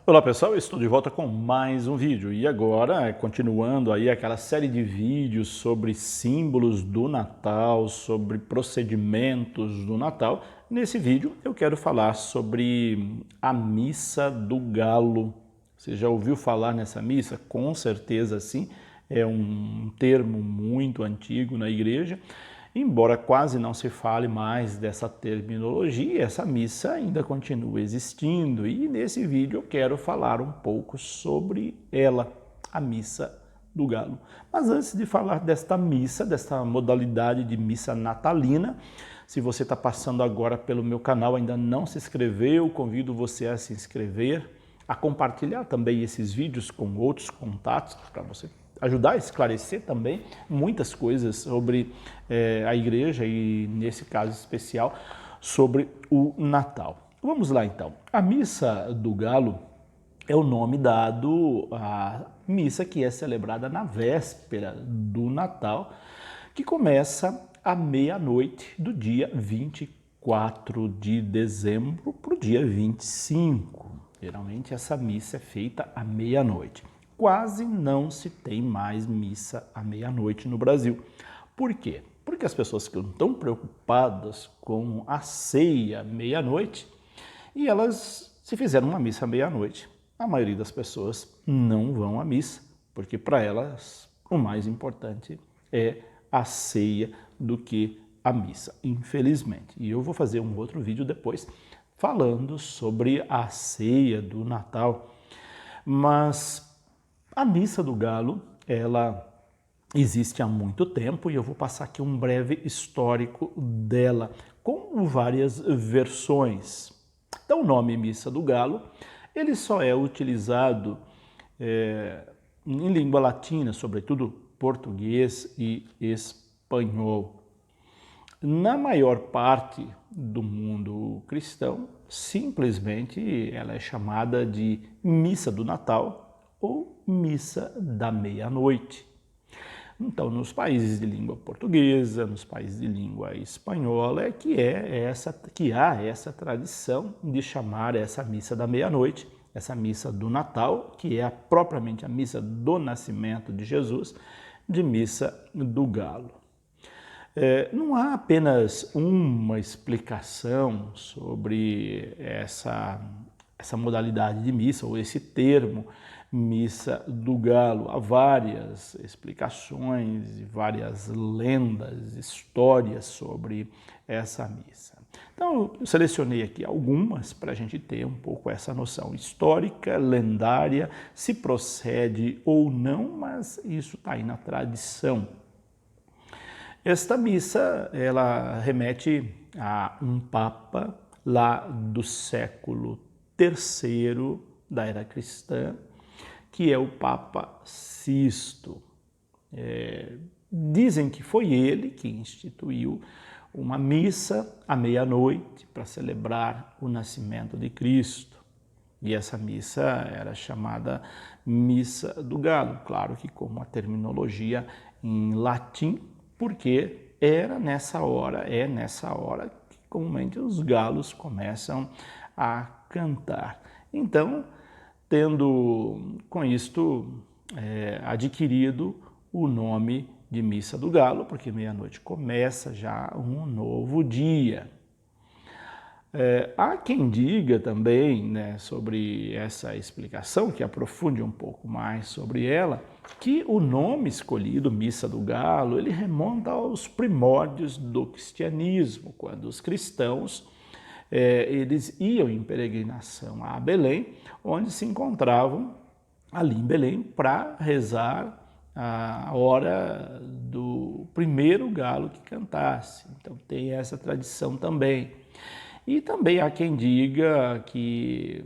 Olá pessoal, eu estou de volta com mais um vídeo e agora, continuando aí aquela série de vídeos sobre símbolos do Natal, sobre procedimentos do Natal, nesse vídeo eu quero falar sobre a Missa do Galo. Você já ouviu falar nessa missa? Com certeza sim, é um termo muito antigo na igreja. Embora quase não se fale mais dessa terminologia, essa missa ainda continua existindo e nesse vídeo eu quero falar um pouco sobre ela, a Missa do Galo. Mas antes de falar desta missa, desta modalidade de missa natalina, se você está passando agora pelo meu canal, ainda não se inscreveu, convido você a se inscrever, a compartilhar também esses vídeos com outros contatos para você ajudar a esclarecer também muitas coisas sobre a igreja e, nesse caso especial, sobre o Natal. Vamos lá então. A Missa do Galo é o nome dado à missa que é celebrada na véspera do Natal, que começa à meia-noite do dia 24 de dezembro para o dia 25. Geralmente essa missa é feita à meia-noite. Quase não se tem mais missa à meia-noite no Brasil. Por quê? Porque as pessoas que estão preocupadas com a ceia meia-noite e elas se fizeram uma missa à meia-noite. A maioria das pessoas não vão à missa, porque para elas o mais importante é a ceia do que a missa, infelizmente. E eu vou fazer um outro vídeo depois falando sobre a ceia do Natal. Mas a Missa do Galo, ela existe há muito tempo e eu vou passar aqui um breve histórico dela, com várias versões. Então, o nome Missa do Galo, ele só é utilizado em língua latina, sobretudo português e espanhol. Na maior parte do mundo cristão, simplesmente ela é chamada de Missa do Natal ou Missa da Meia-Noite. Então, nos países de língua portuguesa, nos países de língua espanhola, é que há essa tradição de chamar essa Missa da Meia-Noite, essa Missa do Natal, que é propriamente a Missa do Nascimento de Jesus, de Missa do Galo. Não há apenas uma explicação sobre essa modalidade de missa, ou esse termo, Missa do Galo. Há várias explicações, várias lendas, histórias sobre essa missa. Então, eu selecionei aqui algumas para a gente ter um pouco essa noção histórica, lendária, se procede ou não, mas isso está aí na tradição. Esta missa, ela remete a um papa lá do século III da era cristã, que é o Papa Sisto. Dizem que foi ele que instituiu uma missa à meia-noite para celebrar o nascimento de Cristo. E essa missa era chamada Missa do Galo, claro que com uma terminologia em latim, porque é nessa hora que comumente os galos começam a cantar. Então, tendo com isto adquirido o nome de Missa do Galo, porque meia-noite começa já um novo dia. Há quem diga também, sobre essa explicação, que aprofunde um pouco mais sobre ela, que o nome escolhido, Missa do Galo, ele remonta aos primórdios do cristianismo, quando os cristãos eles iam em peregrinação a Belém, onde se encontravam ali em Belém para rezar a hora do primeiro galo que cantasse. Então tem essa tradição também. E também há quem diga que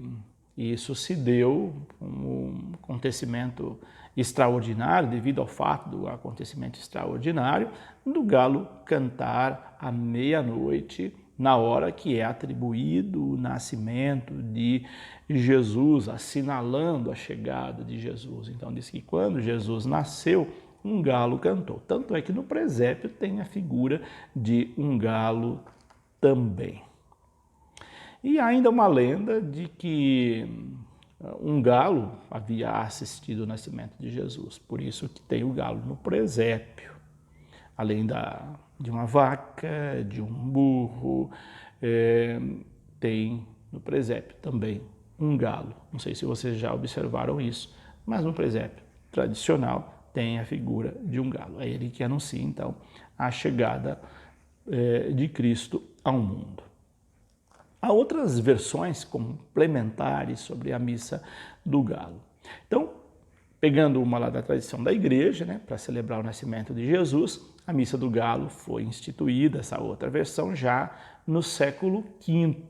isso se deu um acontecimento extraordinário, devido ao fato do acontecimento extraordinário do galo cantar à meia-noite, na hora que é atribuído o nascimento de Jesus, assinalando a chegada de Jesus. Então diz que quando Jesus nasceu, um galo cantou. Tanto é que no presépio tem a figura de um galo também. E ainda uma lenda de que um galo havia assistido o nascimento de Jesus, por isso que tem o galo no presépio, além de uma vaca, de um burro, tem no presépio também um galo. Não sei se vocês já observaram isso, mas no presépio tradicional tem a figura de um galo. É ele que anuncia, então, a chegada de Cristo ao mundo. Há outras versões complementares sobre a missa do galo. Então, pegando uma lá da tradição da igreja, né, para celebrar o nascimento de Jesus, a missa do galo foi instituída, essa outra versão, já no século V.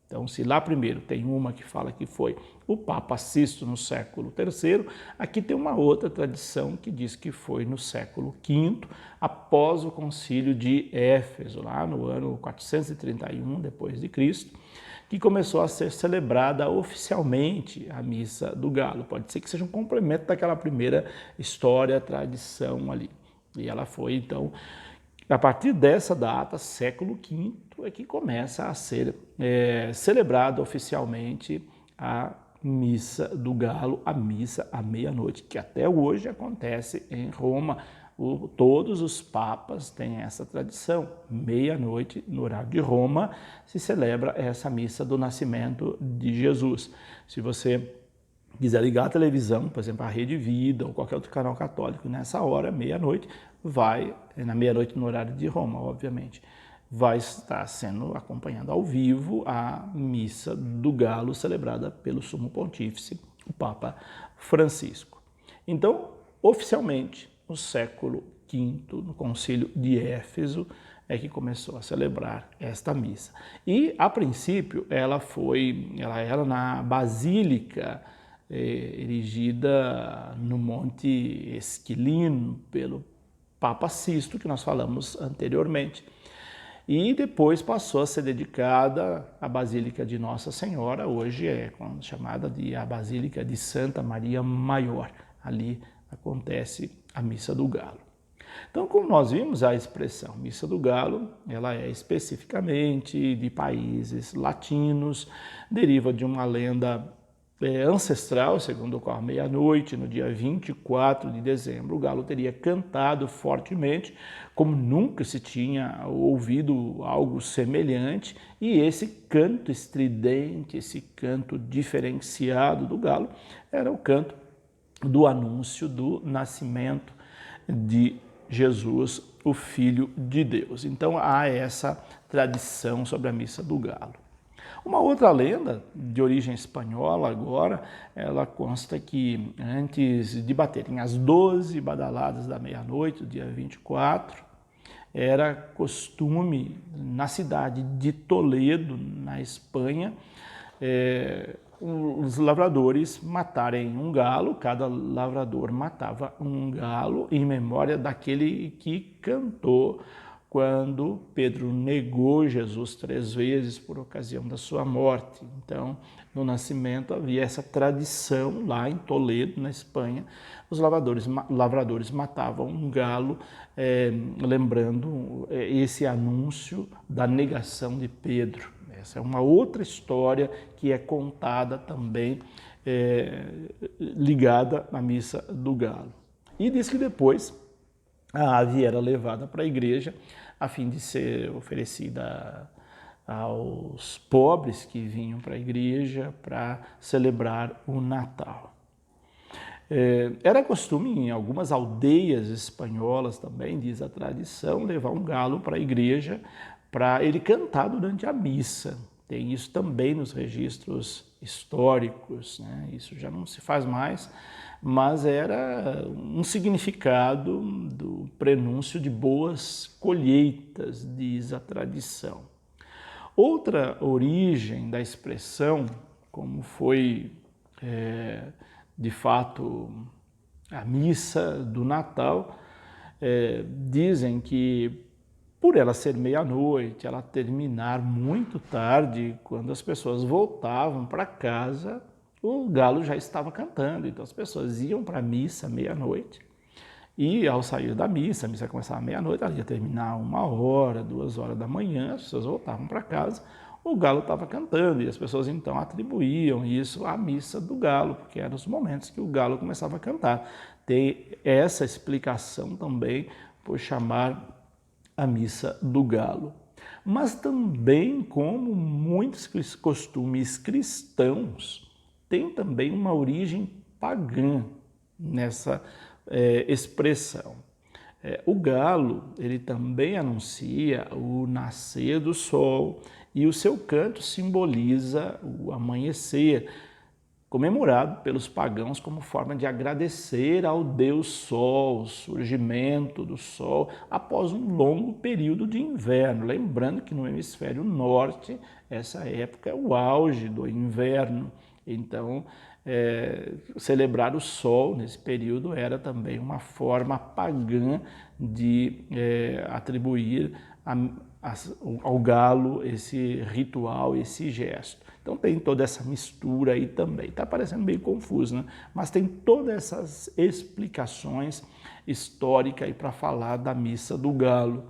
Então, se lá primeiro tem uma que fala que foi o Papa Sisto no século III, aqui tem uma outra tradição que diz que foi no século V, após o concílio de Éfeso, lá no ano 431 depois de Cristo, que começou a ser celebrada oficialmente a missa do galo. Pode ser que seja um complemento daquela primeira história, tradição ali. E ela foi, então, a partir dessa data, século V, é que começa a ser celebrada oficialmente a missa do galo, a missa à meia-noite, que até hoje acontece em Roma. Todos os papas têm essa tradição. Meia-noite, no horário de Roma, se celebra essa missa do nascimento de Jesus. Se você quiser ligar a televisão, por exemplo, a Rede Vida ou qualquer outro canal católico, nessa hora, meia-noite, na meia-noite no horário de Roma, obviamente, vai estar sendo acompanhando ao vivo a missa do galo celebrada pelo Sumo Pontífice, o Papa Francisco. Então, oficialmente, no século V, no Concílio de Éfeso, é que começou a celebrar esta missa. E, a princípio, ela era na Basílica erigida no Monte Esquilino pelo Papa Sisto, que nós falamos anteriormente. E depois passou a ser dedicada à Basílica de Nossa Senhora, hoje é chamada de a Basílica de Santa Maria Maior. Ali acontece a Missa do Galo. Então, como nós vimos, a expressão Missa do Galo, ela é especificamente de países latinos, deriva de uma lenda ancestral, segundo o qual à meia-noite, no dia 24 de dezembro, o galo teria cantado fortemente, como nunca se tinha ouvido algo semelhante, e esse canto estridente, esse canto diferenciado do galo, era o canto do anúncio do nascimento de Jesus, o Filho de Deus. Então há essa tradição sobre a missa do galo. Uma outra lenda, de origem espanhola agora, ela consta que antes de baterem as 12 badaladas da meia-noite, dia 24, era costume na cidade de Toledo, na Espanha, os lavradores matarem um galo, cada lavrador matava um galo em memória daquele que cantou quando Pedro negou Jesus 3 vezes por ocasião da sua morte. Então, no nascimento havia essa tradição lá em Toledo, na Espanha, os lavradores matavam um galo, lembrando esse anúncio da negação de Pedro. Essa é uma outra história que é contada também, ligada à missa do galo. E diz que depois a ave era levada para a igreja a fim de ser oferecida aos pobres que vinham para a igreja para celebrar o Natal. Era costume em algumas aldeias espanholas também, diz a tradição, levar um galo para a igreja para ele cantar durante a missa. Tem isso também nos registros históricos, né? Isso já não se faz mais, mas era um significado do prenúncio de boas colheitas, diz a tradição. Outra origem da expressão, como foi de fato a missa do Natal, dizem que por ela ser meia-noite, ela terminar muito tarde, quando as pessoas voltavam para casa, o galo já estava cantando. Então as pessoas iam para a missa meia-noite e ao sair da missa, a missa começava meia-noite, ela ia terminar 1 hora, 2 horas da manhã, as pessoas voltavam para casa, o galo estava cantando e as pessoas então atribuíam isso à missa do galo, porque eram os momentos que o galo começava a cantar. Tem essa explicação também por chamar a missa do galo. Mas também, como muitos costumes cristãos, tem também uma origem pagã nessa expressão. O galo, ele também anuncia o nascer do sol e o seu canto simboliza o amanhecer, comemorado pelos pagãos como forma de agradecer ao Deus Sol, o surgimento do Sol após um longo período de inverno. Lembrando que no hemisfério norte, essa época é o auge do inverno. Então, celebrar o Sol nesse período era também uma forma pagã de atribuir ao galo esse ritual, esse gesto. Então tem toda essa mistura aí também. Está parecendo meio confuso, né? Mas tem todas essas explicações históricas aí para falar da missa do galo.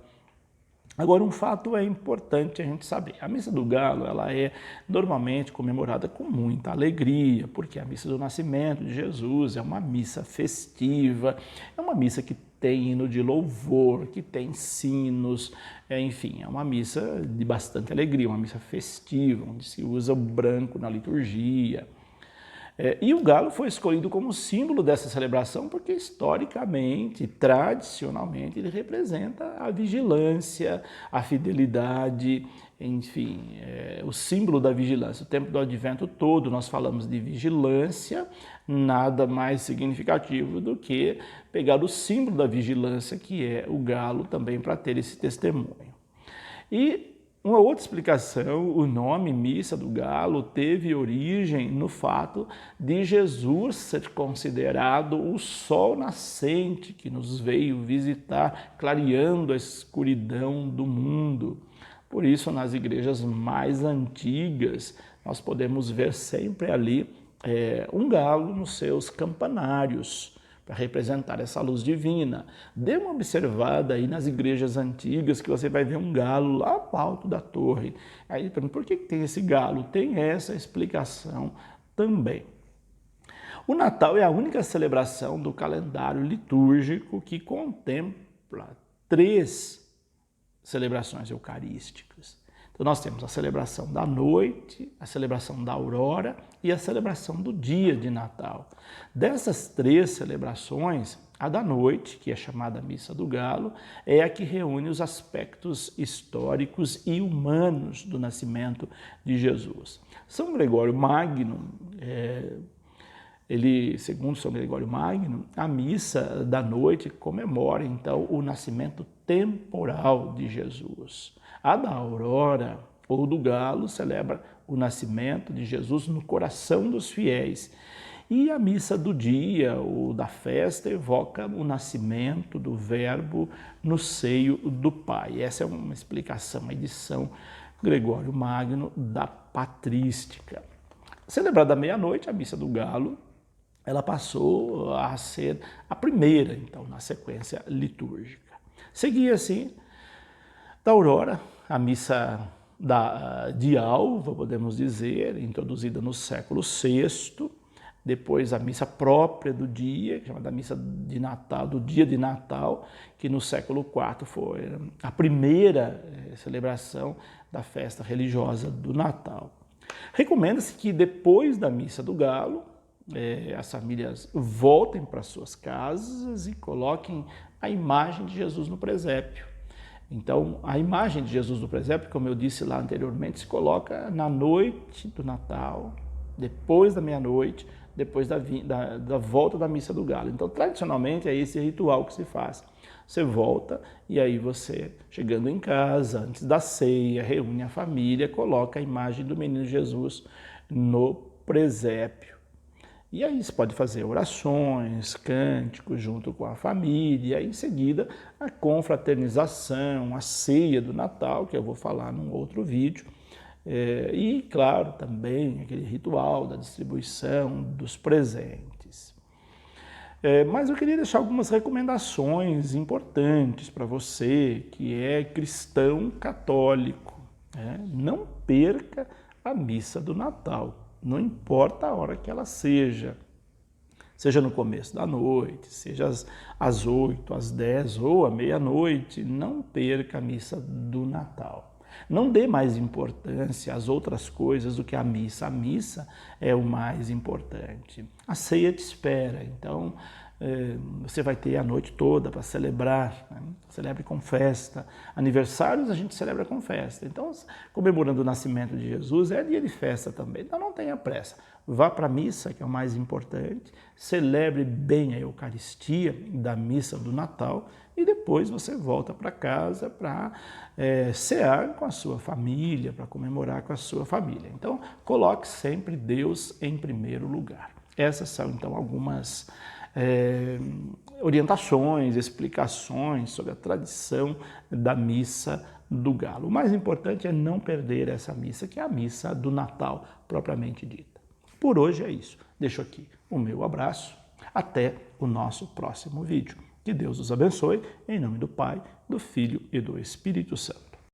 Agora, um fato é importante a gente saber. A missa do galo, ela é normalmente comemorada com muita alegria, porque a missa do nascimento de Jesus é uma missa festiva, é uma missa que tem hino de louvor, que tem sinos, enfim, é uma missa de bastante alegria, uma missa festiva, onde se usa o branco na liturgia. E o galo foi escolhido como símbolo dessa celebração porque, historicamente, tradicionalmente, ele representa a vigilância, a fidelidade, enfim, o símbolo da vigilância. O tempo do Advento todo nós falamos de vigilância, nada mais significativo do que pegar o símbolo da vigilância, que é o galo, também para ter esse testemunho. E uma outra explicação, o nome Missa do Galo teve origem no fato de Jesus ser considerado o sol nascente que nos veio visitar, clareando a escuridão do mundo. Por isso, nas igrejas mais antigas, nós podemos ver sempre ali um galo nos seus campanários, para representar essa luz divina. Dê uma observada aí nas igrejas antigas que você vai ver um galo lá no alto da torre. Aí, por que tem esse galo? Tem essa explicação também. O Natal é a única celebração do calendário litúrgico que contempla 3 celebrações eucarísticas. Então nós temos a celebração da noite, a celebração da aurora e a celebração do dia de Natal. Dessas 3 celebrações, a da noite, que é chamada Missa do Galo, é a que reúne os aspectos históricos e humanos do nascimento de Jesus. São Gregório Magno, segundo São Gregório Magno, a missa da noite comemora então o nascimento temporal de Jesus. A da aurora ou do galo celebra o nascimento de Jesus no coração dos fiéis. E a missa do dia ou da festa evoca o nascimento do Verbo no seio do Pai. Essa é uma explicação aí de São Gregório Magno da patrística. Celebrada à meia-noite, a missa do galo, ela passou a ser a primeira, então, na sequência litúrgica. Seguia assim da aurora, a missa de alva, podemos dizer, introduzida no século VI, depois a missa própria do dia, chamada missa de Natal, do dia de Natal, que no século IV foi a primeira celebração da festa religiosa do Natal. Recomenda-se que depois da missa do galo, as famílias voltem para suas casas e coloquem a imagem de Jesus no presépio. Então, a imagem de Jesus no presépio, como eu disse lá anteriormente, se coloca na noite do Natal, depois da meia-noite, depois da volta da missa do galo. Então, tradicionalmente, é esse ritual que se faz. Você volta e aí você, chegando em casa, antes da ceia, reúne a família, coloca a imagem do menino Jesus no presépio. E aí você pode fazer orações, cânticos junto com a família, e aí em seguida a confraternização, a ceia do Natal, que eu vou falar num outro vídeo, e claro, também aquele ritual da distribuição dos presentes. Mas eu queria deixar algumas recomendações importantes para você que é cristão católico. Não perca a missa do Natal, não importa a hora que ela seja no começo da noite, seja às 8, às 10 ou à meia-noite, não perca a missa do Natal. Não dê mais importância às outras coisas do que a missa. A missa é o mais importante. A ceia te espera, então você vai ter a noite toda para celebrar, né? Celebre com festa. Aniversários a gente celebra com festa. Então, comemorando o nascimento de Jesus, é dia de festa também. Então, não tenha pressa. Vá para a missa, que é o mais importante, celebre bem a Eucaristia da missa do Natal e depois você volta para casa para cear com a sua família, para comemorar com a sua família. Então, coloque sempre Deus em primeiro lugar. Essas são, então, algumas orientações, explicações sobre a tradição da missa do Galo. O mais importante é não perder essa missa, que é a missa do Natal, propriamente dita. Por hoje é isso. Deixo aqui o meu abraço. Até o nosso próximo vídeo. Que Deus os abençoe, em nome do Pai, do Filho e do Espírito Santo.